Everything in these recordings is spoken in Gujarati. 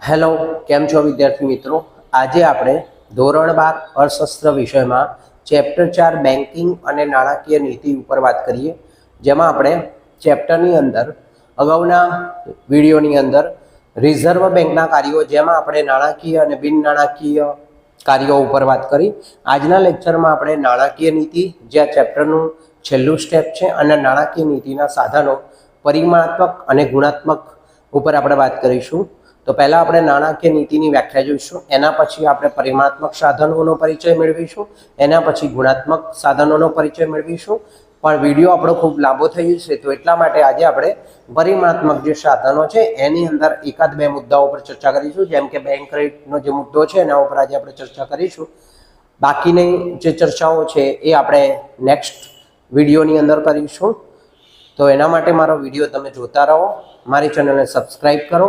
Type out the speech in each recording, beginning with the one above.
હેલો, કેમ છો વિદ્યાર્થી મિત્રો? આજે આપણે ધોરણ 12 અર્થશાસ્ત્ર વિષયમાં ચેપ્ટર 4 બેન્કિંગ અને નાણાકીય નીતિ ઉપર વાત કરીએ, જેમાં આપણે ચેપ્ટરની અંદર અગાઉના વિડીયોની અંદર રિઝર્વ બેંકના કાર્યો, જેમાં આપણે નાણાકીય અને બિન નાણાકીય કાર્યો ઉપર વાત કરી. આજના લેક્ચરમાં આપણે નાણાકીય નીતિ, જે આ ચેપ્ટરનું છેલ્લું સ્ટેપ છે, અને નાણાકીય નીતિના સાધનો પરિમાણાત્મક અને ગુણાત્મક ઉપર આપણે વાત કરીશું. તો પહેલાં આપણે નાણાકીય નીતિની વ્યાખ્યા જોઈશું, એના પછી આપણે પરિમાણાત્મક સાધનોનો પરિચય મેળવીશું, એના પછી ગુણાત્મક સાધનોનો પરિચય મેળવીશું. પણ વિડીયો આપણો ખૂબ લાંબો થઈ જશે, તો એટલા માટે આજે આપણે પરિમાણાત્મક જે સાધનો છે એની અંદર એકાદ બે મુદ્દાઓ પર ચર્ચા કરીશું. જેમ કે બેંક ક્રેડિટનો જે મુદ્દો છે એના ઉપર આજે આપણે ચર્ચા કરીશું. બાકીની જે ચર્ચાઓ છે એ આપણે નેક્સ્ટ વિડીયોની અંદર કરીશું. તો એના માટે મારો વિડીયો તમે જોતા રહો, મારી ચેનલને સબસ્ક્રાઈબ કરો,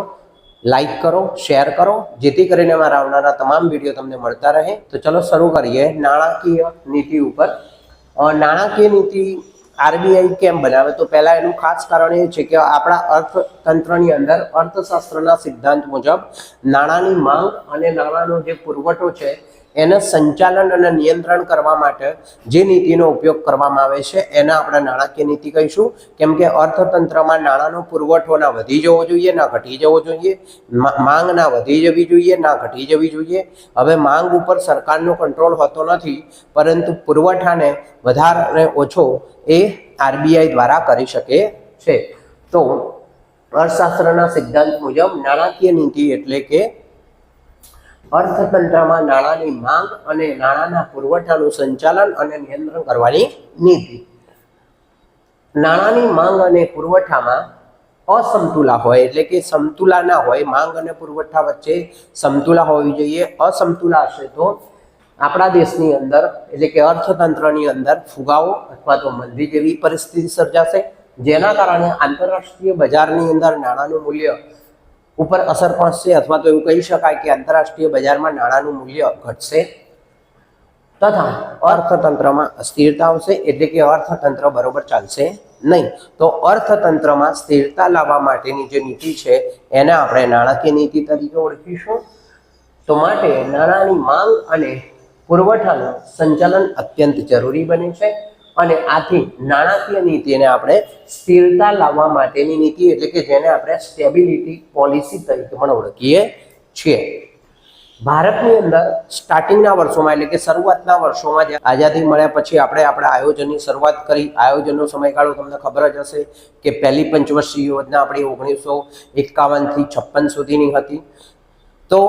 લાઈક કરો, શેર કરો, જેથી કરીને મારા આવનારા તમામ વિડીયો તમને મળતા રહે. તો ચલો શરૂ કરીએ નાણાકીય નીતિ ઉપર. નાણાકીય નીતિ આરબીઆઈ કેમ બનાવે? તો પહેલાં એનું ખાસ કારણ એ છે કે આપણા અર્થતંત્રની અંદર અર્થશાસ્ત્રના સિદ્ધાંત મુજબ નાણાંની માંગ અને નાણાંનો જે પુરવઠો છે એને સંચાલન અને નિયંત્રણ કરવા માટે જે નીતિનો ઉપયોગ કરવામાં આવે છે એને આપણે નાણાકીય નીતિ કહીશું. કેમ કે અર્થતંત્રમાં નાણાંનો પુરવઠો ના વધી જવો જોઈએ, ના ઘટી જવો જોઈએ, માંગ ના વધી જવી જોઈએ, ના ઘટી જવી જોઈએ. હવે માંગ ઉપર સરકારનો કંટ્રોલ હોતો નથી, પરંતુ પુરવઠાને વધારે અને ઓછો એ આરબીઆઈ દ્વારા કરી શકે છે. તો અર્થશાસ્ત્રના સિદ્ધાંત મુજબ નાણાકીય નીતિ એટલે કે અર્થતંત્રમાં નાણાંની માંગ અને નાણાંના પુરવઠાનું સંચાલન અને નિયંત્રણ કરવાની નીતિ. નાણાંની માંગ અને પુરવઠામાં અસમતુલા હોય, એટલે કે સમતુલા ના હોય, માંગ અને પુરવઠા વચ્ચે સમતુલા હોવી જોઈએ. અસમતુલા હશે તો આપણા દેશની અંદર, એટલે કે અર્થતંત્રની અંદર ફુગાવો અથવા તો મંદી જેવી પરિસ્થિતિ સર્જાશે, જેના કારણે આંતરરાષ્ટ્રીય બજારની અંદર નાણાંનું મૂલ્ય ઉપર અસર પહોંચશે, અથવા તો એવું કહી શકાય કે આંતરરાષ્ટ્રીય બજારમાં નાણાંનું મૂલ્ય ઘટશે તથા અર્થતંત્રમાં અસ્થિરતા આવશે, એટલે કે અર્થતંત્ર બરોબર ચાલશે નહીં. તો અર્થતંત્રમાં સ્થિરતા લાવવા માટેની જે નીતિ છે એને આપણે નાણાકીય નીતિ તરીકે ઓળખીશું. તો માટે નાણાંની માંગ અને પુરવઠાનું સંચાલન અત્યંત જરૂરી બને છે, અને આથી નાણાકીય નીતિને આપણે સ્થિરતા લાવવા માટેની નીતિ, એટલે કે જેને આપણે સ્ટેબિલિટી પોલિસી તરીકે પણ ઓળખીએ છીએ. ભારતની અંદર સ્ટાર્ટિંગના વર્ષોમાં, એટલે કે શરૂઆતના વર્ષોમાં, આઝાદી મળ્યા પછી આપણે આપણા આયોજનની શરૂઆત કરી. આયોજનનો સમયગાળો તમને ખબર જ હશે કે પહેલી પંચવર્ષીય યોજના આપણી 1951થી 56 સુધીની હતી. તો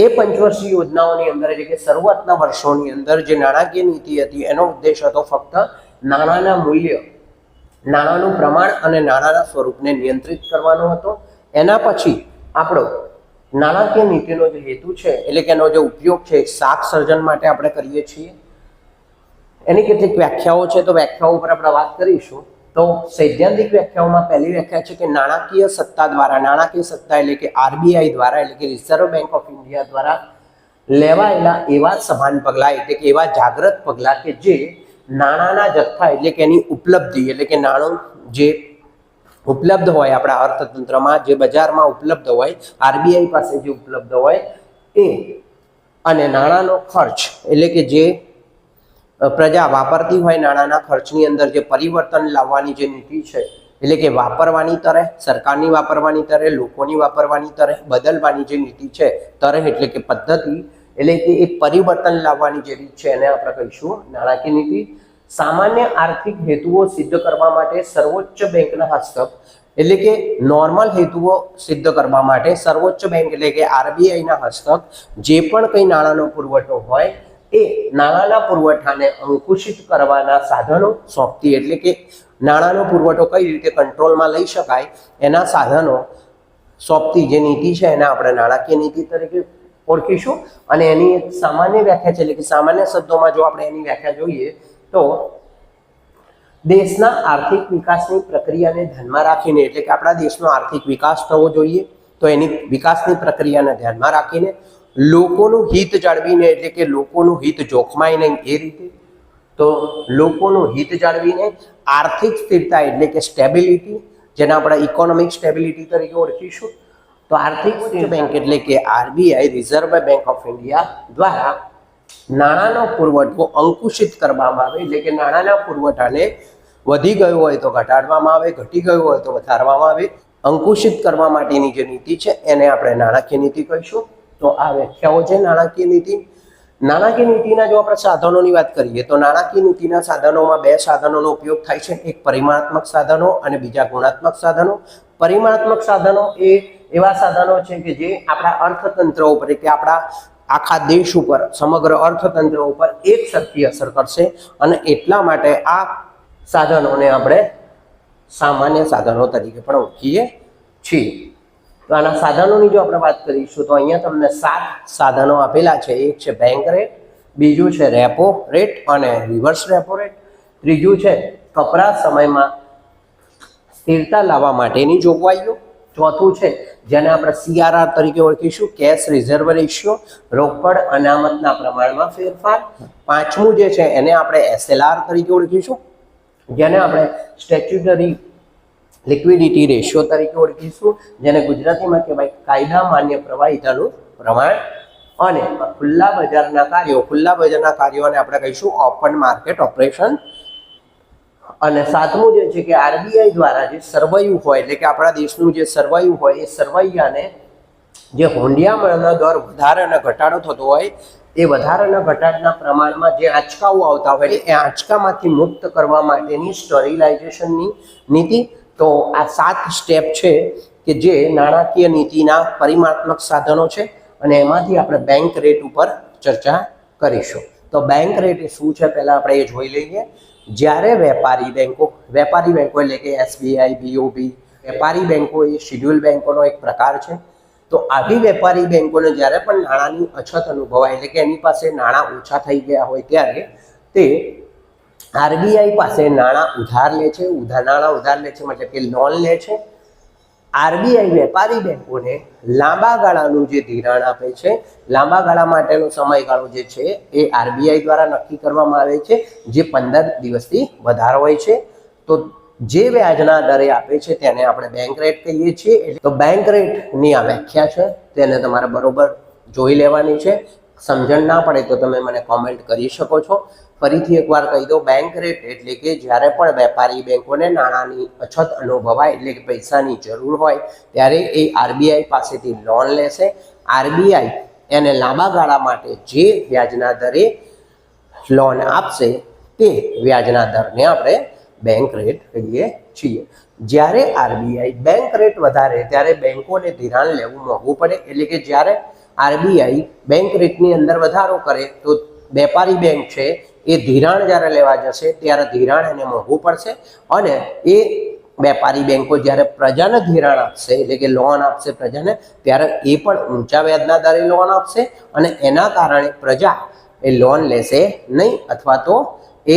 એ પંચવર્ષીય યોજનાઓની અંદર, એટલે કે શરૂઆતના વર્ષોની અંદર જે નાણાકીય નીતિ હતી એનો ઉદ્દેશ હતો ફક્ત નાણાંના મૂલ્ય, નાણાંનું પ્રમાણ અને નાણાંના સ્વરૂપને નિયંત્રિત કરવાનો હતો. એના પછી આપણો નાણાકીય નીતિનો જે હેતુ છે, એટલે કે એનો જે ઉપયોગ છે, શાક સર્જન માટે આપણે કરીએ છીએ. એની કેટલીક વ્યાખ્યાઓ છે, તો વ્યાખ્યાઓ ઉપર આપણે વાત કરીશું. તો સૈદ્ધાંતિક વ્યાખ્યાઓમાં પહેલી વ્યાખ્યા છે કે નાણાકીય સત્તા દ્વારા, નાણાકીય સત્તા એટલે કે આરબીઆઈ દ્વારા, એટલે કે રિઝર્વ બેંક ઓફ ઇન્ડિયા દ્વારા લેવાયેલા એવા સભાન પગલાં, એટલે કે એવા જાગ્રત પગલાં કે જે નાણાંના જથ્થા, એટલે કે એની ઉપલબ્ધિ, એટલે કે નાણું જે ઉપલબ્ધ હોય આપણા અર્થતંત્રમાં, જે બજારમાં ઉપલબ્ધ હોય, આરબીઆઈ પાસે જે ઉપલબ્ધ હોય એ, અને નાણાંનો ખર્ચ, એટલે કે જે પ્રજા વાપરતી હોય નાણાંના ખર્ચની અંદર જે પરિવર્તન લાવવાની જે નીતિ છે, એટલે કે વાપરવાની તરહ, સરકારની વાપરવાની તરહ, લોકોની વાપરવાની તરહ બદલવાની જે નીતિ છે, તરહ એટલે કે પદ્ધતિ, એટલે કે એ પરિવર્તન લાવવાની જે રીત છે એને આપણે કહીશું નાણાકીય નીતિ. સામાન્ય આર્થિક હેતુઓ સિદ્ધ કરવા માટે સર્વોચ્ચ બેંકના હસ્તક, એટલે કે નોર્મલ હેતુઓ સિદ્ધ કરવા માટે સર્વોચ્ચ બેંક, એટલે કે આરબીઆઈના હસ્તક જે પણ કંઈ નાણાંનો પુરવઠો હોય એ નાણાંના પુરવઠાને અંકુશિત કરવાના સાધનો સોંપતી, એટલે કે નાણાંનો પુરવઠો કઈ રીતે કંટ્રોલમાં લઈ શકાય એના સાધનો સોંપતી જે નીતિ છે એને આપણે નાણાકીય નીતિ તરીકે ઓળખીશું. અને એની એક સામાન્ય વ્યાખ્યા છે, એટલે કે સામાન્ય શબ્દોમાં જો આપણે એની વ્યાખ્યા જોઈએ તો દેશના આર્થિક વિકાસની પ્રક્રિયાને ધ્યાનમાં રાખીને, એટલે કે આપણા દેશનો આર્થિક વિકાસ થવો જોઈએ, તો એની વિકાસની પ્રક્રિયાને ધ્યાનમાં રાખીને લોકોનું હિત જાળવીને, એટલે કે લોકોનું હિત જોખમાય નહીં એ રીતે, તો લોકોનું હિત જાળવીને આર્થિક સ્થિરતા, એટલે કે સ્ટેબિલિટી, જેને આપણે ઇકોનોમિક સ્ટેબિલિટી તરીકે ઓળખીશું, તો આર્થિક બેંક એટલે કે RBI reserve bank of India દ્વારા નાણાંનો પુરવઠો અંકુશિત કરવામાં આવે, એટલે કે નાણાંના પુરવઠાને વધી ગયો હોય તો ઘટાડવામાં આવે, ઘટી ગયો હોય તો વધારવામાં આવે. અંકુશિત કરવા માટેની જે નીતિ છે એને આપણે નાણાકીય નીતિ કહીશું. તો આ વ્યાખ્યાઓ છે નાણાકીય નીતિ. નાણાકીય નીતિના જો આપણે સાધનોની વાત કરીએ તો નાણાકીય નીતિના સાધનોમાં બે સાધનોનો ઉપયોગ થાય છે, એક પરિમાણાત્મક સાધનો અને બીજા ગુણાત્મક સાધનો. પરિમાણાત્મક સાધનો એ એવા સાધનો છે કે જે આપણા અર્થતંત્ર ઉપર કે આપણા આખા દેશ ઉપર, સમગ્ર અર્થતંત્ર ઉપર એક સરખી અસર કરશે અને એટલા માટે આ સાધનોને આપણે સામાન્ય સાધનો તરીકે પણ ઓળખીએ છીએ. તો આના સાધનોની જો આપણે વાત કરીશું તો અહીંયા તમને 7 સાધનો આપેલા છે. એક છે બેંક રેટ, બીજું છે રેપો રેટ અને રિવર્સ રેપો રેટ, ત્રીજું છે કપરા સમયમાં સ્થિરતા લાવવા માટેની જોગવાઈઓ, ચોથું છે જેને આપણે CRR તરીકે ઓળખીશું, કેશ રિઝર્વ રેશિયો, રોકડ અનામતના પ્રમાણમાં ફેરફાર, પાંચમું જે છે એને આપણે SLR તરીકે ઓળખીશું, જેને આપણે સ્ટેચ્યુટરી લિક્વિડિટી રેશિયો તરીકે ઓળખીશું, જેને ગુજરાતીમાં કહેવાય કાયદા માન્ય પ્રવાહિતાનું પ્રમાણ, અને ખુલ્લા બજારના કાર્યોને આપણે કહીશું ઓપન માર્કેટ ઓપરેશન. અને સાતમું જે છે કે આરબીઆઈ દ્વારા જે સરવૈયું હોય એટલે કે આપણા દેશનું જે સરવૈયું હોય એ સરવૈયાને જે હુંડિયામણનો દર વધારે અને ઘટાડો થતો હોય એ વધારે અને ઘટાડના પ્રમાણમાં જે આંચકાઓ આવતા હોય એ આંચકામાંથી મુક્ત કરવા માટેની સ્ટરીલાઇઝેશનની નીતિ. તો આ 7 સ્ટેપ છે કે જે નાણાકીય નીતિના પરિમાણાત્મક સાધનો છે અને એમાંથી આપણે બેંક રેટ ઉપર ચર્ચા કરીશું. તો બેંક રેટ એ શું છે પહેલાં આપણે એ જોઈ લઈએ. જ્યારે વેપારી બેંકો એટલે કે SBI, BOB, વેપારી બેંકો એ શિડ્યુલ બેંકોનો એક પ્રકાર છે. તો આવી વેપારી બેંકોને જ્યારે પણ નાણાંની અછત અનુભવાય એટલે કે એની પાસે નાણાં ઓછા થઈ ગયા હોય ત્યારે તે આરબીઆઈ પાસે નાણાં ઉધાર લે છે, મતલબ કે લોન લે છે. આરબીઆઈ વેપારી બેંકોને લાંબા ગાળાનું જે ધિરાણ આપે છે, લાંબા ગાળા માટેનો સમયગાળો જે છે એ આરબીઆઈ દ્વારા નક્કી કરવામાં આવે છે, જે 15 દિવસથી વધારે હોય છે. તો જે વ્યાજના દરે આપે છે તેને આપણે બેંક રેટ કહીએ છીએ. તો બેંક રેટની આ વ્યાખ્યા છે તેને તમારે બરોબર જોઈ લેવાની છે. સમજણ ના પડે તો તમે મને કોમેન્ટ કરી શકો છો. ફરીથી એકવાર કહી દો, બેંક રેટ એટલે કે જ્યારે પણ વેપારી બેંકોને નાણાંની અછત અનુભવાય એટલે કે પૈસાની જરૂર હોય ત્યારે એ આરબીઆઈ પાસેથી લોન લેશે. આરબીઆઈ એને લાંબા ગાળા માટે જે વ્યાજના દરે લોન આપશે તે વ્યાજના દરને આપણે બેંક રેટ કહીએ છીએ. જ્યારે આરબીઆઈ બેંક રેટ વધારે ત્યારે બેંકોને ધિરાણ લેવું મોંઘું પડે, એટલે કે જ્યારે આરબીઆઈ બેંક રેટની અંદર વધારો કરે તો વેપારી બેંક છે એ ધિરાણ જ્યારે લેવા જશે ત્યારે ધિરાણ એને મોંઘું પડશે, અને એ વેપારી બેંકો જ્યારે પ્રજાને ધિરાણ આપશે એટલે કે લોન આપશે પ્રજાને ત્યારે એ પણ ઊંચા વ્યાજના દરે લોન આપશે અને એના કારણે પ્રજા એ લોન લેશે નહીં અથવા તો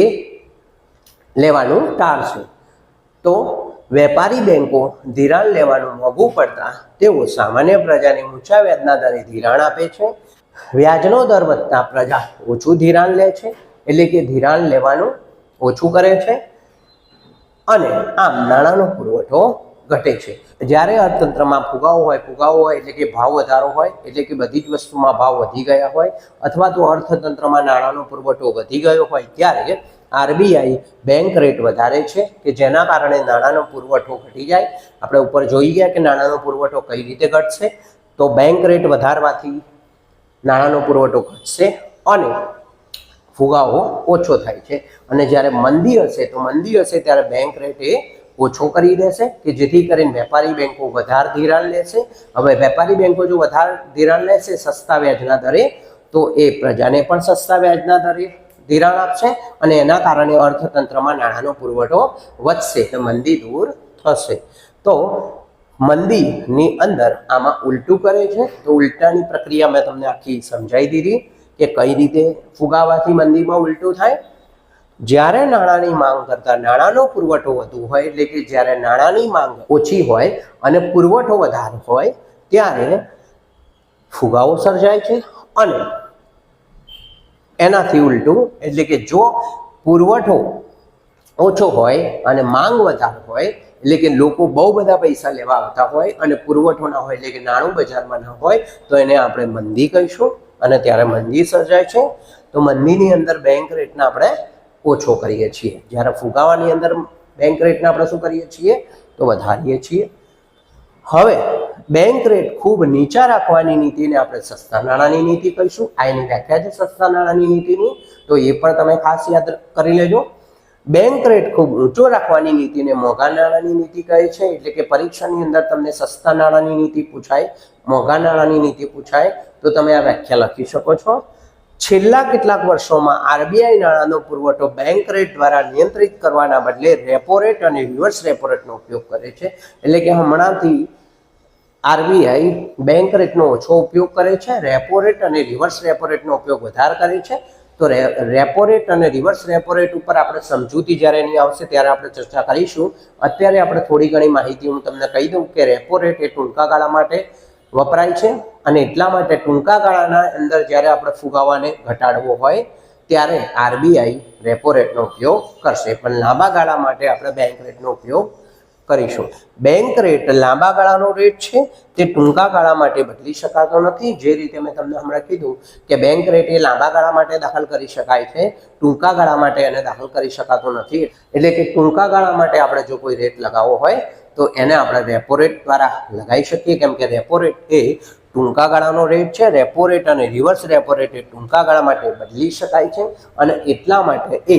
એ લેવાનું ટાળશે. તો વેપારી બેંકો ધિરાણ લેવાનું મોંઘું પડતા તેઓ સામાન્ય પ્રજાને ઊંચા વ્યાજના દરે ધિરાણ આપે છે. વ્યાજનો દર વધતા પ્રજા ઓછું ધિરાણ લે છે, એટલે કે ધિરાણ લેવાનું ઓછું કરે છે અને આમ નાણાંનો પુરવઠો ઘટે છે. જ્યારે અર્થતંત્રમાં ફુગાવો હોય એટલે કે ભાવ વધારો હોય, એટલે કે બધી જ વસ્તુમાં ભાવ વધી ગયા હોય અથવા તો અર્થતંત્રમાં નાણાંનો પુરવઠો વધી ગયો હોય ત્યારે આરબીઆઈ બેંક રેટ વધારે છે કે જેના કારણે નાણાંનો પુરવઠો ઘટી જાય. આપણે ઉપર જોઈ ગયા કે નાણાંનો પુરવઠો કઈ રીતે ઘટશે. તો બેંક રેટ વધારવાથી નાણાંનો પુરવઠો ઘટશે અને ફુગાવો ઓછો થાય છે. અને જ્યારે મંદી હશે ત્યારે બેંક રેટ એ ઓછો કરી દેશે કે જેથી કરીને વેપારી બેંકો વધારે ધિરાણ લેશે. હવે વેપારી બેંકો જો વધારે ધિરાણ લેશે સસ્તા વ્યાજના દરે તો એ પ્રજાને પણ સસ્તા વ્યાજના દરે ધિરાણ આપશે અને એના કારણે અર્થતંત્રમાં નાણાંનો પુરવઠો વધશે, તો મંદી દૂર થશે. તો મંદીની અંદર આમાં ઉલટું કરે છે. તો ઉલટાની પ્રક્રિયા મેં તમને આખી સમજાવી દીધી કે કઈ રીતે ફુગાવાથી મંદીમાં ઉલટું થાય. જ્યારે નાણાંની માંગ કરતાં નાણાંનો પુરવઠો વધુ હોય એટલે કે જ્યારે નાણાંની માંગ ઓછી હોય અને પુરવઠો વધારે હોય ત્યારે ફુગાવો સર્જાય છે. અને એનાથી ઉલટું એટલે કે જો પુરવઠો ઓછો હોય અને માંગ વધારે હોય, એટલે કે લોકો બહુ બધા પૈસા લેવા આવતા હોય અને પુરવઠો ના હોય, એટલે કે નાણું બજારમાં ના હોય, તો એને આપણે મંદી કહીશું. અને ત્યારે મંદી સર્જાય છે. તો મંદીની અંદર બેંક રેટને આપણે ઓછો કરીએ છીએ, જ્યારે ફુગાવાની અંદર બેંક રેટને આપણે શું કરીએ છીએ તો વધારીએ છીએ. હવે બેંક રેટ ખૂબ નીચા રાખવાની નીતિને આપણે સસ્તા નાણાંની નીતિ કહીશું. આ એની વ્યાખ્યા છે સસ્તા નાણાંની નીતિની, તો એ પણ તમે ખાસ યાદ કરી લેજો. બેંક રેટ ખૂબ ઊંચો રાખવાની નીતિને મોંઘા નાણાંની નીતિ કહે છે. એટલે કે પરીક્ષાની અંદર તમને સસ્તા નાણાંની નીતિ પૂછાય, મોંઘા નાણાંની નીતિ પૂછાય, તો તમે આ વ્યાખ્યા લખી શકો છો. છેલ્લા કેટલાક વર્ષોમાં આરબીઆઈ નાણાંનો પુરવઠો બેંક રેટ દ્વારા નિયંત્રિત કરવાના બદલે રેપો રેટ અને રિવર્સ રેપો રેટનો ઉપયોગ કરે છે. એટલે કે હમણાંથી આરબીઆઈ બેંક રેટનો ઓછો ઉપયોગ કરે છે, રેપો રેટ અને રિવર્સ રેપો રેટનો ઉપયોગ વધારે કરે છે. તો રેપો રેટ અને રિવર્સ રેપો રેટ ઉપર આપણે સમજૂતી જ્યારે એની આવશે ત્યારે આપણે ચર્ચા કરીશું. અત્યારે આપણે થોડી ઘણી માહિતી હું તમને કહી દઉં કે રેપો રેટ એ ટૂંકા ગાળા માટે વપરાય છે, અને એટલા માટે ટૂંકા ગાળાના અંદર જ્યારે આપણે ફુગાવાને ઘટાડવો હોય ત્યારે આરબીઆઈ રેપો રેટનો ઉપયોગ કરશે, પણ લાંબા ગાળા માટે આપણે બેંક રેટનો ઉપયોગ કરીશું. બેંક રેટ લાંબા ગાળાનો રેટ છે, તે ટૂંકા ગાળા માટે બદલી શકાતો નથી. જે રીતે મેં તમને હમણાં કીધું કે બેંક રેટ એ લાંબા ગાળા માટે દાખલ કરી શકાય છે, ટૂંકા ગાળા માટે એને દાખલ કરી શકાતો નથી. એટલે કે ટૂંકા ગાળા માટે આપણે જો કોઈ રેટ લગાવવો હોય તો એને આપણે રેપો રેટ દ્વારા લગાવી શકીએ, કેમ કે રેપો રેટ એ ટૂંકા ગાળાનો રેટ છે. રેપો રેટ અને રિવર્સ રેપો રેટ એ ટૂંકા ગાળા માટે બદલી શકાય છે, અને એટલા માટે એ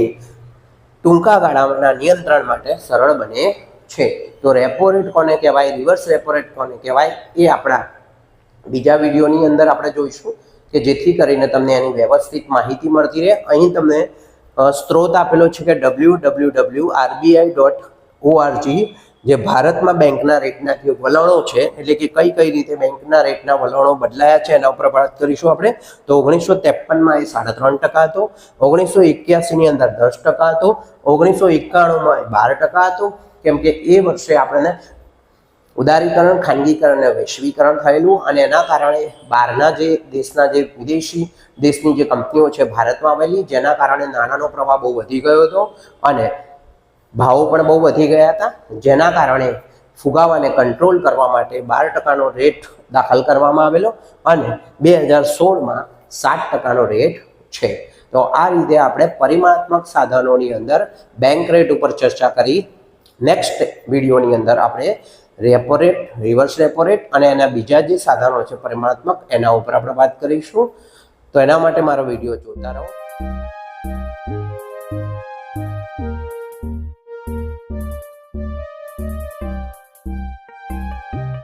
ટૂંકા ગાળાના નિયંત્રણ માટે સરળ બને છે. તો રેપો રેટ કોને કહેવાય, રિવર્સ રેપો રેટ કોને કહેવાય, એ આપણા બીજા વિડીયોની અંદર આપણે જોઈશું, કે જેથી કરીને તમને એની વ્યવસ્થિત માહિતી મળતી રહે. અહીં તમને સ્ત્રોત આપેલો છે કે www.rbi.org, જે ભારતમાં બેંકના રેટના જે વલણો છે, એટલે કે કઈ કઈ રીતે બેંકના રેટના વલણો બદલાયા છે એના ઉપર વાત કરીશું આપણે. તો 1953માં એ 3.5% હતો, 1981ની અંદર 10% હતો, 1991માં 12% હતો. કેમ કે એ વર્ષે આપણને ઉદારીકરણ, ખાનગીકરણ અને વૈશ્વિકરણ થયેલું, અને એના કારણે બહારના જે દેશના જે વિદેશી દેશની જે કંપનીઓ છે ભારતમાં આવેલી, જેના કારણે નાણાંનો પ્રવાહ બહુ વધી ગયો હતો અને ભાવો પણ બહુ વધી ગયા હતા, જેના કારણે ફુગાવાને કંટ્રોલ કરવા માટે 12%નો રેટ દાખલ કરવામાં આવેલો, અને 2016માં 7%નો રેટ છે. તો આ રીતે આપણે પરિમાણાત્મક સાધનોની અંદર બેંક રેટ ઉપર ચર્ચા કરી. નેક્સ્ટ વિડીયોની અંદર આપણે repo rate, reverse repo rate અને એના બીજા જે સાધનો છે પરિમાણાત્મક, એના ઉપર આપણે વાત કરીશું. તો એના માટે મારો વિડીયો જોતા રહો.